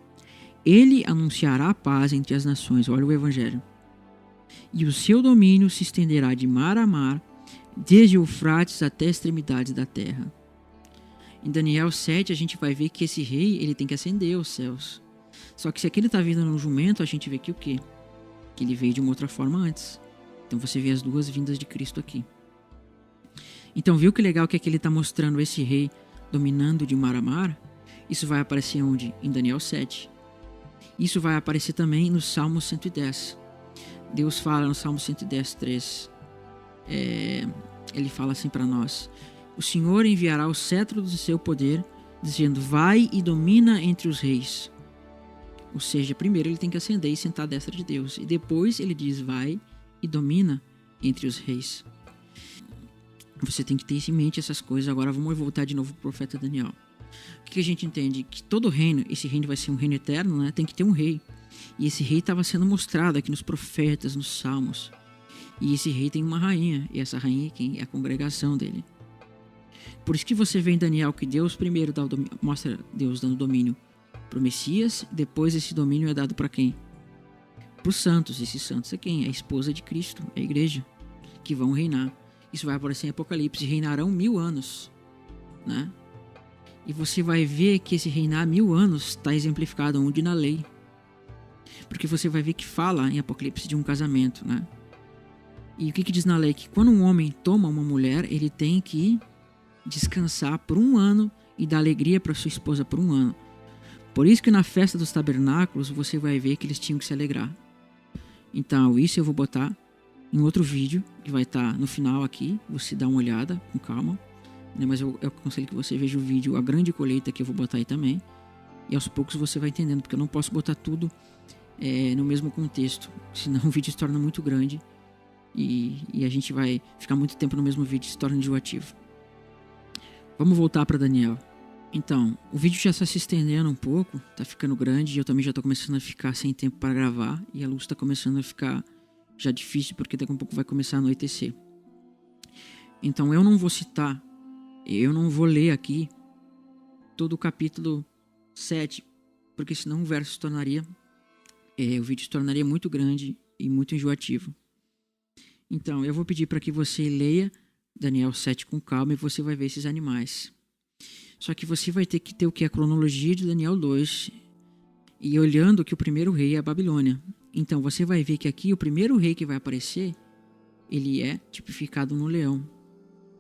Ele anunciará a paz entre as nações. Olha o evangelho. E o seu domínio se estenderá de mar a mar, desde o Eufrates até as extremidades da terra. Em Daniel 7 a gente vai ver que esse rei ele tem que ascender aos céus. Só que se aqui ele está vindo num jumento, a gente vê que o quê? Que ele veio de uma outra forma antes. Então você vê as duas vindas de Cristo aqui. Então viu que legal que aqui ele está mostrando esse rei dominando de mar a mar? Isso vai aparecer onde? Em Daniel 7. Isso vai aparecer também no Salmo 110. Deus fala no Salmo 110, 3. Ele fala assim para nós: o Senhor enviará o cetro do seu poder, dizendo, vai e domina entre os reis. Ou seja, primeiro ele tem que ascender e sentar à destra de Deus. E depois ele diz, vai e domina entre os reis. Você tem que ter isso em mente, essas coisas. Agora vamos voltar de novo para o profeta Daniel. O que a gente entende? Que todo reino, esse reino vai ser um reino eterno, né? Tem que ter um rei. E esse rei estava sendo mostrado aqui nos profetas, nos salmos. E esse rei tem uma rainha. E essa rainha é quem? É a congregação dele. Por isso que você vê em Daniel que Deus primeiro mostra Deus dando domínio para o Messias. Depois esse domínio é dado para quem? Para os santos. Esses santos é quem? É a esposa de Cristo, é a igreja, que vão reinar. Isso vai aparecer em Apocalipse. Reinarão 1000 anos, né? E você vai ver que esse reinar 1000 anos está exemplificado onde? Na lei. Porque você vai ver que fala em Apocalipse de um casamento, né? E o que diz na lei? Que quando um homem toma uma mulher, ele tem que descansar por 1 ano e dar alegria para sua esposa por 1 ano. Por isso que na festa dos tabernáculos você vai ver que eles tinham que se alegrar. Então isso eu vou botar em outro vídeo que vai estar no final aqui. Você dá uma olhada com calma, né? Mas eu aconselho que você veja o vídeo A Grande Colheita, que eu vou botar aí também. E aos poucos você vai entendendo, porque eu não posso botar tudo no mesmo contexto, senão o vídeo se torna muito grande e a gente vai ficar muito tempo no mesmo vídeo e se torna enjoativo. Vamos voltar para Daniel. Então, o vídeo já está se estendendo um pouco, está ficando grande e eu também já estou começando a ficar sem tempo para gravar e a luz está começando a ficar já difícil porque daqui a pouco vai começar a anoitecer. Então eu não vou ler aqui todo o capítulo 7, porque senão o vídeo se tornaria muito grande e muito enjoativo. Então eu vou pedir para que você leia Daniel 7 com calma e você vai ver esses animais. Só que você vai ter que ter o que? A cronologia de Daniel 2 e olhando que o primeiro rei é a Babilônia. Então você vai ver que aqui o primeiro rei que vai aparecer, ele é tipificado no leão.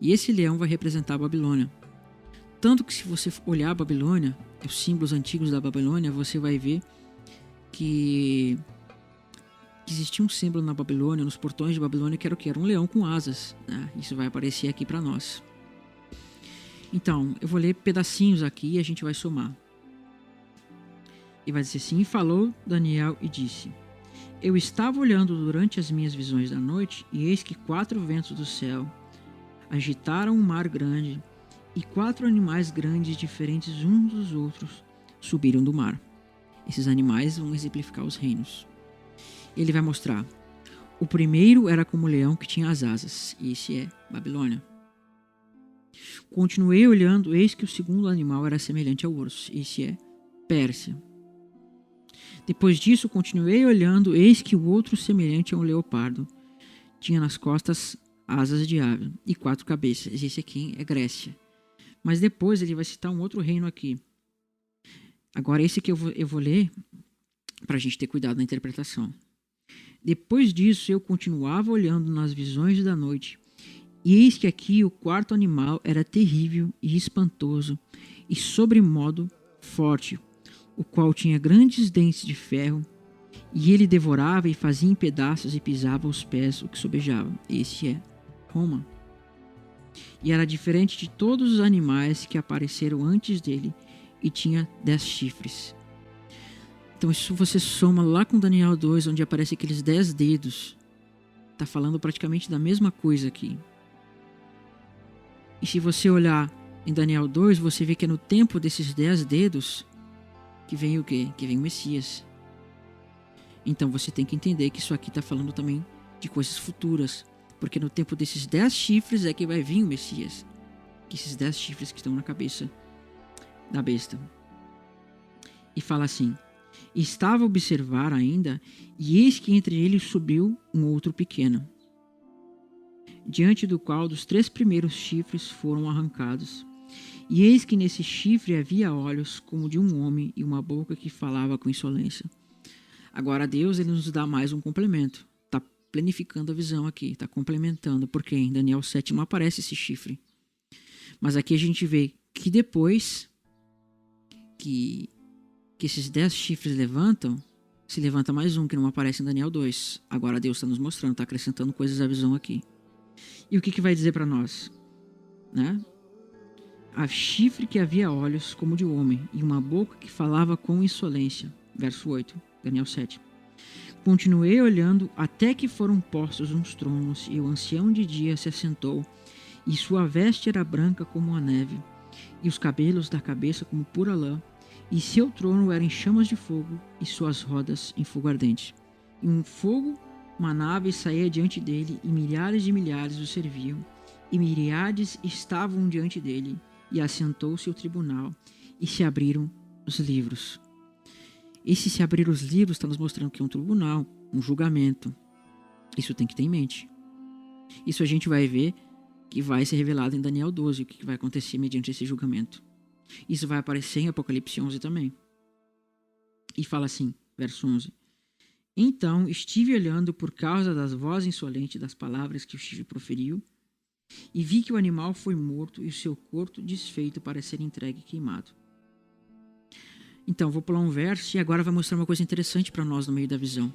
E esse leão vai representar a Babilônia. Tanto que se você olhar a Babilônia, os símbolos antigos da Babilônia, você vai ver que existia um símbolo na Babilônia, nos portões de Babilônia, que era o que? Era um leão com asas, né? Isso vai aparecer aqui para nós. Então, eu vou ler pedacinhos aqui e a gente vai somar. E vai dizer assim: falou Daniel e disse: eu estava olhando durante as minhas visões da noite, e eis que 4 ventos do céu agitaram um mar grande, e 4 animais grandes, diferentes uns dos outros, subiram do mar. Esses animais vão exemplificar os reinos. Ele vai mostrar: o primeiro era como o leão que tinha as asas, e esse é Babilônia. Continuei olhando, eis que o segundo animal era semelhante ao urso, esse é Pérsia. Depois disso, continuei olhando, eis que o outro semelhante a um leopardo tinha nas costas asas de ave e 4 cabeças, esse aqui é Grécia. Mas depois ele vai citar um outro reino aqui. Agora esse aqui eu vou ler para a gente ter cuidado na interpretação. Depois disso, eu continuava olhando nas visões da noite, e eis que aqui o 4º animal era terrível e espantoso, e sobremodo forte, o qual tinha grandes dentes de ferro, e ele devorava e fazia em pedaços e pisava aos pés o que sobejava. Esse é Roma. e era diferente de todos os animais que apareceram antes dele, e tinha 10 chifres. Então isso você soma lá com Daniel 2, onde aparece aqueles 10 dedos. Está falando praticamente da mesma coisa aqui. E se você olhar em Daniel 2, você vê que é no tempo desses 10 dedos que vem o quê? Que vem o Messias. Então você tem que entender que isso aqui está falando também de coisas futuras. Porque no tempo desses 10 chifres é que vai vir o Messias. Que esses 10 chifres que estão na cabeça da besta. E fala assim: estava a observar ainda, e eis que entre eles subiu um outro pequeno, diante do qual dos 3 primeiros chifres foram arrancados. E eis que nesse chifre havia olhos como de um homem e uma boca que falava com insolência. Agora Deus ele nos dá mais um complemento. Está planificando a visão aqui, está complementando, porque em Daniel 7 não aparece esse chifre. Mas aqui a gente vê que depois que esses 10 chifres levantam, se levanta mais um que não aparece em Daniel 2. Agora Deus está nos mostrando, está acrescentando coisas à visão aqui. E o que vai dizer para nós? Né? A chifre que havia olhos como de homem e uma boca que falava com insolência. Verso 8, Daniel 7. Continuei olhando até que foram postos uns tronos e o ancião de dia se assentou e sua veste era branca como a neve e os cabelos da cabeça como pura lã. E seu trono era em chamas de fogo, e suas rodas em fogo ardente. E um fogo, uma nave saía diante dele, e milhares de milhares o serviam, e miríades estavam diante dele, e assentou-se o tribunal, e se abriram os livros. Esse se abrir os livros está nos mostrando que é um tribunal, um julgamento. Isso tem que ter em mente. Isso a gente vai ver que vai ser revelado em Daniel 12, o que vai acontecer mediante esse julgamento. Isso vai aparecer em Apocalipse 11 também. E fala assim, verso 11. Então estive olhando por causa das vozes insolentes das palavras que o chifre proferiu, e vi que o animal foi morto e o seu corpo desfeito para ser entregue e queimado. Então, vou pular um verso e agora vai mostrar uma coisa interessante para nós no meio da visão.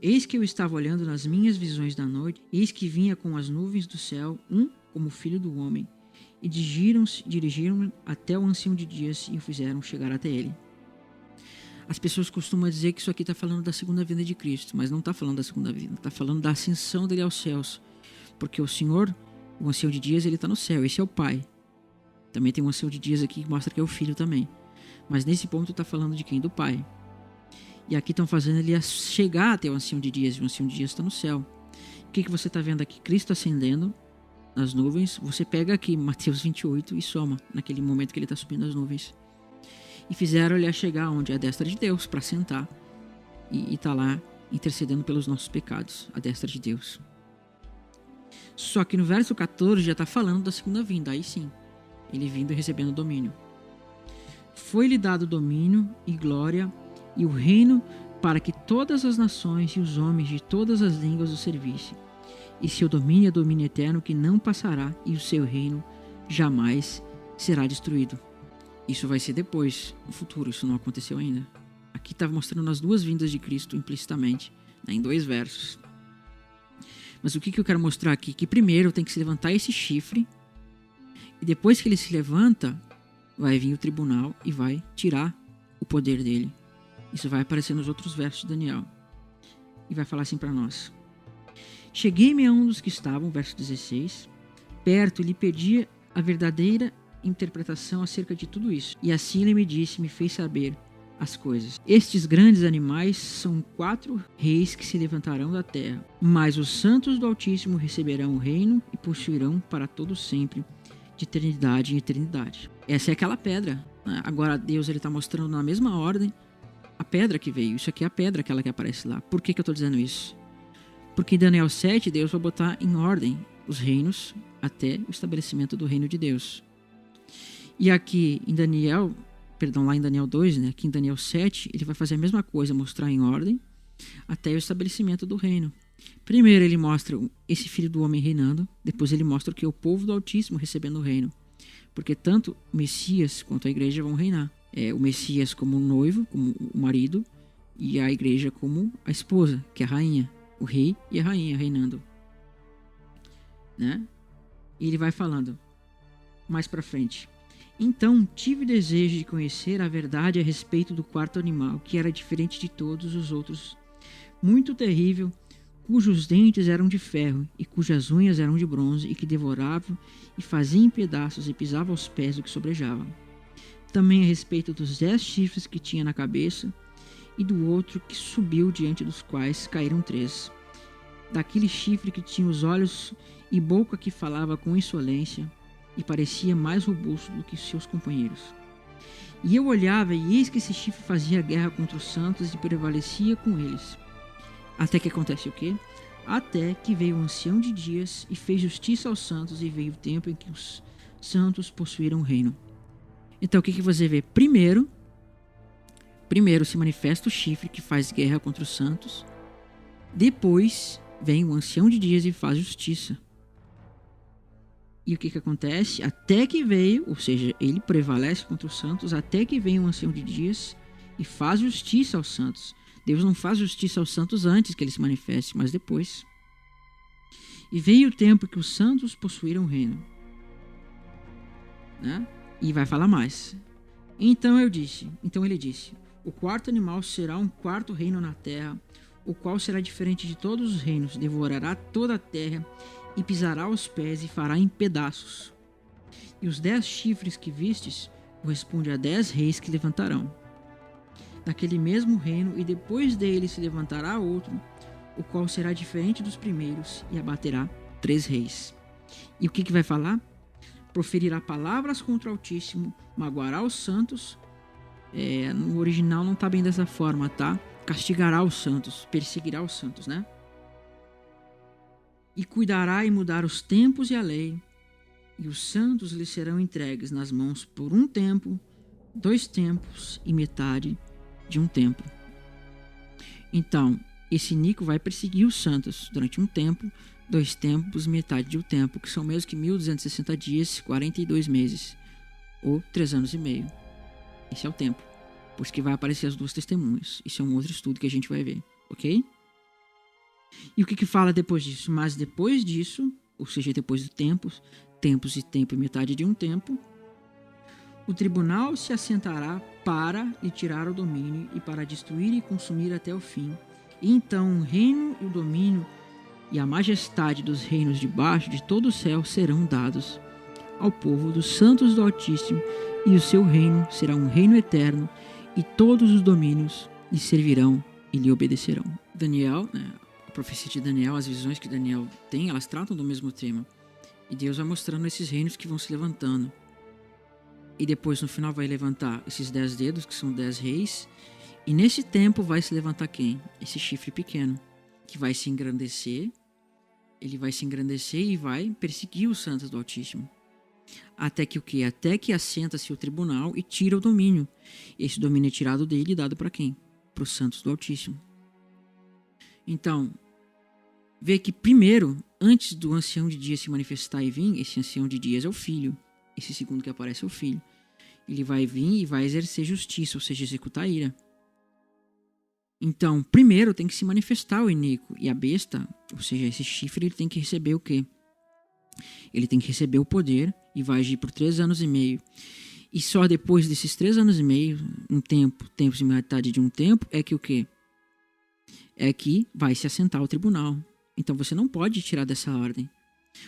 Eis que eu estava olhando nas minhas visões da noite, eis que vinha com as nuvens do céu, um como filho do homem, e dirigiram até o ancião de dias e o fizeram chegar até ele. As pessoas costumam dizer que isso aqui está falando da segunda vinda de Cristo, mas não está falando da segunda vinda, está falando da ascensão dele aos céus. Porque o Senhor, o ancião de dias, ele está no céu, esse é o Pai. Também tem um ancião de dias aqui que mostra que é o Filho também. Mas nesse ponto está falando de quem? Do Pai. E aqui estão fazendo ele chegar até o ancião de dias, e o ancião de dias está no céu. O que você está vendo aqui? Cristo ascendendo nas nuvens. Você pega aqui Mateus 28 e soma naquele momento que ele está subindo as nuvens. E fizeram ele chegar onde? À destra de Deus, para sentar. E está lá intercedendo pelos nossos pecados, à destra de Deus. Só que no verso 14 já está falando da segunda vinda, aí sim. Ele vindo e recebendo domínio. Foi-lhe dado domínio e glória e o reino para que todas as nações e os homens de todas as línguas o servissem. E seu domínio é domínio eterno que não passará e o seu reino jamais será destruído. Isso vai ser depois, no futuro, isso não aconteceu ainda. Aqui está mostrando as duas vindas de Cristo implicitamente, né, em 2 versos. Mas o que eu quero mostrar aqui? Que primeiro tem que se levantar esse chifre, e depois que ele se levanta, vai vir o tribunal e vai tirar o poder dele. Isso vai aparecer nos outros versos de Daniel. E vai falar assim para nós. Cheguei-me a um dos que estavam, verso 16, perto e lhe pedi a verdadeira interpretação acerca de tudo isso. E assim ele me disse, me fez saber as coisas. Estes grandes animais são 4 reis que se levantarão da terra, mas os santos do Altíssimo receberão o reino e possuirão para todo sempre, de eternidade em eternidade. Essa é aquela pedra. Agora Deus está mostrando na mesma ordem a pedra que veio. Isso aqui é a pedra, aquela que aparece lá. Por que eu estou dizendo isso? Porque em Daniel 7, Deus vai botar em ordem os reinos até o estabelecimento do reino de Deus. E aqui em Daniel, lá em Daniel 2, né, aqui em Daniel 7, ele vai fazer a mesma coisa, mostrar em ordem até o estabelecimento do reino. Primeiro ele mostra esse filho do homem reinando, depois ele mostra que é o povo do Altíssimo recebendo o reino. Porque tanto o Messias quanto a igreja vão reinar. O Messias como noivo, como o marido, e a igreja como a esposa, que é a rainha. O rei e a rainha reinando. né? E ele vai falando mais pra frente. Então tive desejo de conhecer a verdade a respeito do quarto animal, que era diferente de todos os outros, muito terrível, cujos dentes eram de ferro e cujas unhas eram de bronze, e que devorava e fazia em pedaços e pisava aos pés do que sobrejava. Também a respeito dos 10 chifres que tinha na cabeça, e do outro que subiu, diante dos quais caíram 3. Daquele chifre que tinha os olhos e boca que falava com insolência, e parecia mais robusto do que seus companheiros. E eu olhava, e eis que esse chifre fazia guerra contra os santos e prevalecia com eles. Até que acontece o quê? Até que veio o ancião de dias e fez justiça aos santos, e veio o tempo em que os santos possuíram o reino. Então o que você vê? Primeiro se manifesta o chifre que faz guerra contra os santos. Depois vem o ancião de dias e faz justiça. E o que acontece? Até que veio, ou seja, ele prevalece contra os santos, até que vem o ancião de dias e faz justiça aos santos. Deus não faz justiça aos santos antes que ele se manifeste, mas depois. E veio o tempo que os santos possuíram o reino. Né? E vai falar mais. Então ele disse, o quarto animal será um quarto reino na terra, o qual será diferente de todos os reinos, devorará toda a terra, e pisará aos pés e fará em pedaços. E os 10 chifres que vistes correspondem a 10 reis que levantarão naquele mesmo reino, e depois dele se levantará outro, o qual será diferente dos primeiros, e abaterá 3 reis. E o que vai falar? Proferirá palavras contra o Altíssimo, magoará os santos. No original não está bem dessa forma, tá? Castigará os santos, perseguirá os santos, né? E cuidará em mudar os tempos e a lei, e os santos lhe serão entregues nas mãos por 1 tempo, 2 tempos e metade de 1 tempo. Então, esse Nico vai perseguir os santos durante 1 tempo, 2 tempos, metade de 1 tempo, que são menos que 1260 dias, 42 meses, ou 3 anos e meio. Esse é o tempo. Por isso que vai aparecer as 2 testemunhas. Isso é um outro estudo que a gente vai ver, ok? E o que fala depois disso? Mas depois disso, ou seja, depois do tempos e tempo e metade de 1 tempo, o tribunal se assentará para lhe tirar o domínio e para destruir e consumir até o fim. E então o reino e o domínio e a majestade dos reinos debaixo de todo o céu serão dados ao povo dos santos do Altíssimo, e o seu reino será um reino eterno, e todos os domínios lhe servirão e lhe obedecerão. Daniel, a profecia de Daniel, as visões que Daniel tem, elas tratam do mesmo tema. E Deus vai mostrando esses reinos que vão se levantando. E depois no final vai levantar esses 10 dedos, que são 10 reis. E nesse tempo vai se levantar quem? Esse chifre pequeno, que vai se engrandecer. Ele vai se engrandecer e vai perseguir os santos do Altíssimo. Até que o quê? Até que assenta-se o tribunal e tira o domínio. Esse domínio é tirado dele e dado para quem? Para os santos do Altíssimo. Então, vê que primeiro, antes do ancião de dias se manifestar e vir, esse ancião de dias é o filho. Esse segundo que aparece é o filho. Ele vai vir e vai exercer justiça, ou seja, executar a ira. Então, primeiro tem que se manifestar o Inico. E a besta, ou seja, esse chifre, ele tem que receber o quê? Ele tem que receber o poder e vai agir por 3 anos e meio. E só depois desses 3 anos e meio, tempos e metade de 1 tempo, é que o quê? É que vai se assentar o tribunal. Então você não pode tirar dessa ordem.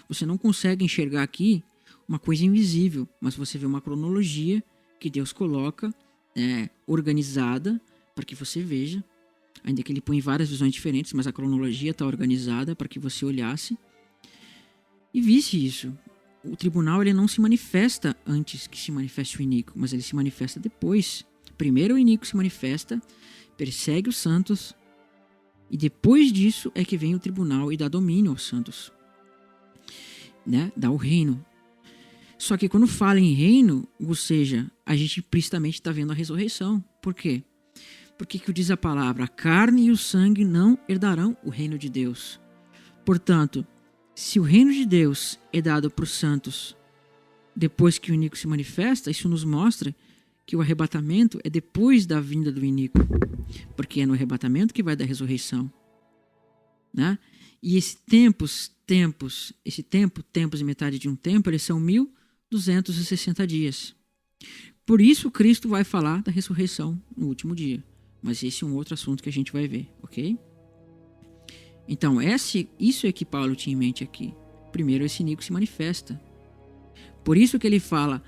Você não consegue enxergar aqui uma coisa invisível, mas você vê uma cronologia que Deus coloca organizada para que você veja, ainda que ele põe várias visões diferentes, mas a cronologia está organizada para que você olhasse e visse isso. O tribunal ele não se manifesta antes que se manifeste o Inico, mas ele se manifesta depois. Primeiro o Inico se manifesta, persegue os santos, e depois disso é que vem o tribunal e dá domínio aos santos, dá o reino. Só que quando fala em reino, ou seja, a gente implicitamente está vendo a ressurreição. Por quê? Porque que diz a palavra? A carne e o sangue não herdarão o reino de Deus. Portanto, se o reino de Deus é dado para os santos depois que o Inico se manifesta, isso nos mostra que o arrebatamento é depois da vinda do Inico. Porque é no arrebatamento que vai dar a ressurreição. E esse tempos e metade de um tempo, eles são 1260 dias. Por isso Cristo vai falar da ressurreição no último dia. Mas esse é um outro assunto que a gente vai ver, ok? Então, isso é que Paulo tinha em mente aqui. Primeiro, esse iníquo se manifesta. Por isso que ele fala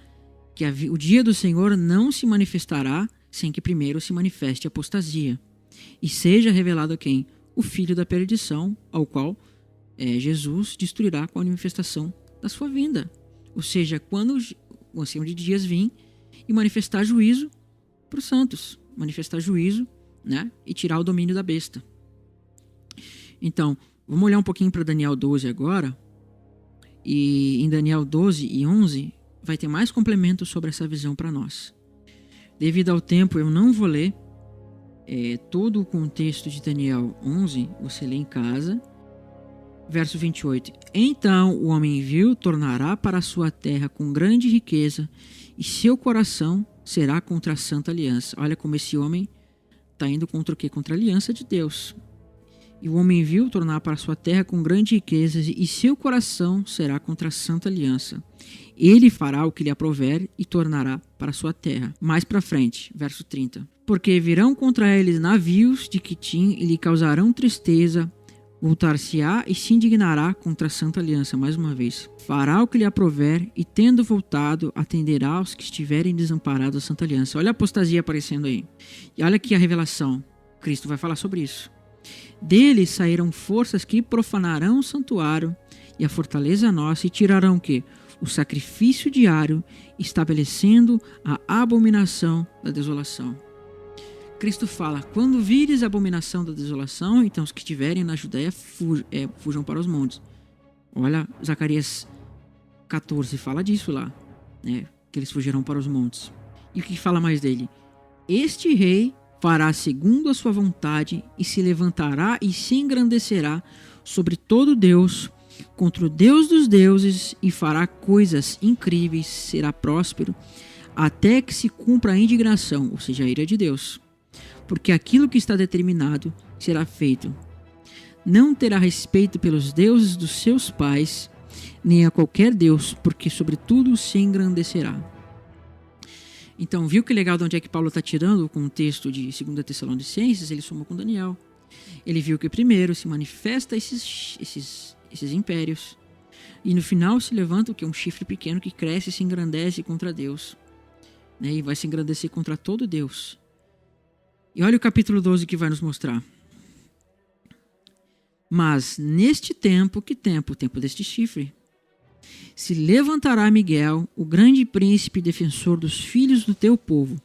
que o dia do Senhor não se manifestará sem que primeiro se manifeste a apostasia. E seja revelado a quem? O filho da perdição, ao qual Jesus destruirá com a manifestação da sua vinda. Ou seja, quando o Senhor de dias vir e manifestar juízo para os santos. Manifestar juízo, né? E tirar o domínio da besta. Então, vamos olhar um pouquinho para Daniel 12 agora. E em Daniel 12 e 11 vai ter mais complementos sobre essa visão para nós. Devido ao tempo, eu não vou ler todo o contexto de Daniel 11, você lê em casa. Verso 28. Então o homem vil tornará para a sua terra com grande riqueza, e seu coração será contra a santa aliança. Olha como esse homem está indo contra o quê? Contra a aliança de Deus. E o homem vil tornará para a sua terra com grande riqueza, e seu coração será contra a santa aliança. Ele fará o que lhe aprouver e tornará para a sua terra. Mais para frente, verso 30. Porque virão contra eles navios de Quitim e lhe causarão tristeza. Voltar-se-á e se indignará contra a santa aliança, mais uma vez. Fará o que lhe aprouver e, tendo voltado, atenderá aos que estiverem desamparados à santa aliança. Olha a apostasia aparecendo aí. E olha aqui a revelação. Cristo vai falar sobre isso. Dele sairão forças que profanarão o santuário e a fortaleza nossa e tirarão o quê? O sacrifício diário, estabelecendo a abominação da desolação. Cristo fala, quando vires a abominação da desolação, então os que estiverem na Judéia fujam para os montes. Olha, Zacarias 14 fala disso lá, né, que eles fugirão para os montes. E o que fala mais dele? Este rei fará segundo a sua vontade e se levantará e se engrandecerá sobre todo Deus, contra o Deus dos deuses, e fará coisas incríveis, será próspero, até que se cumpra a indignação, ou seja, a ira de Deus. Porque aquilo que está determinado será feito. Não terá respeito pelos deuses dos seus pais, nem a qualquer deus, porque sobretudo se engrandecerá. Então, viu que legal de onde é que Paulo está tirando o contexto de 2 Tessalonicenses? Ele soma com Daniel. Ele viu que primeiro se manifesta esses impérios, e no final se levanta o que é um chifre pequeno que cresce e se engrandece contra Deus, né? E vai se engrandecer contra todo Deus. E olha o capítulo 12 que vai nos mostrar. Mas neste tempo, que tempo? O tempo deste chifre. Se levantará Miguel, o grande príncipe defensor dos filhos do teu povo,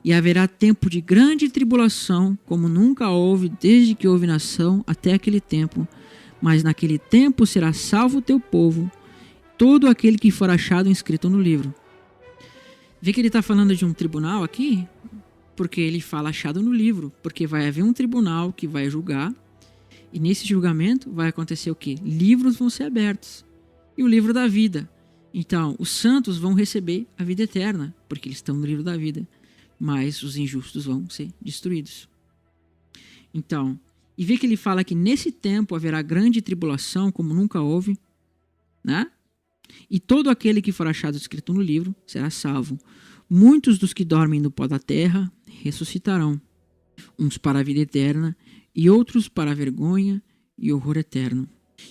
e haverá tempo de grande tribulação, como nunca houve desde que houve nação até aquele tempo. Mas naquele tempo será salvo o teu povo, todo aquele que for achado inscrito no livro. Vê que ele está falando de um tribunal aqui? Porque ele fala achado no livro, porque vai haver um tribunal que vai julgar, e nesse julgamento vai acontecer o quê? Livros vão ser abertos, e o livro da vida. Então, os santos vão receber a vida eterna, porque eles estão no livro da vida, mas os injustos vão ser destruídos. Então, e vê que ele fala que nesse tempo haverá grande tribulação, como nunca houve, né? E todo aquele que for achado escrito no livro será salvo. Muitos dos que dormem no pó da terra ressuscitarão, uns para a vida eterna e outros para a vergonha e horror eterno.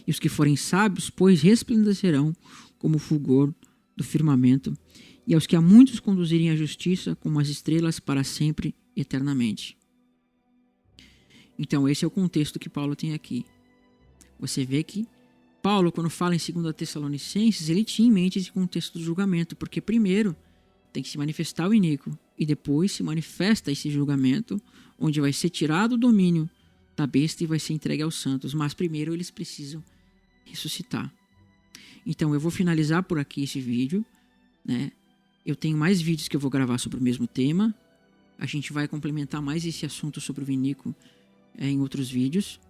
E os que forem sábios, pois, resplandecerão como o fulgor do firmamento, e aos que a muitos conduzirem à justiça como as estrelas para sempre, eternamente. Então esse é o contexto que Paulo tem aqui. Você vê que Paulo, quando fala em 2 Tessalonicenses, ele tinha em mente esse contexto do julgamento, porque primeiro tem que se manifestar o iníquo, e depois se manifesta esse julgamento, onde vai ser tirado o domínio da besta e vai ser entregue aos santos. Mas primeiro eles precisam ressuscitar. Então eu vou finalizar por aqui esse vídeo, né? Eu tenho mais vídeos que eu vou gravar sobre o mesmo tema. A gente vai complementar mais esse assunto sobre o iníquo em outros vídeos.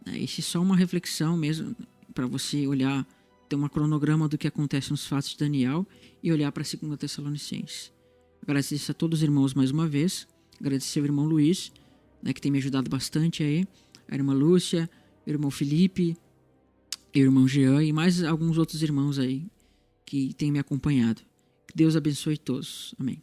Esse é só uma reflexão mesmo, para você olhar, ter um cronograma do que acontece nos fatos de Daniel e olhar para 2 Tessalonicenses. Agradeço a todos os irmãos mais uma vez. Agradecer ao irmão Luiz, né, que tem me ajudado bastante aí. A irmã Lúcia meu irmão Felipe, meu irmão Jean e mais alguns outros irmãos aí que têm me acompanhado. Que Deus abençoe todos. Amém.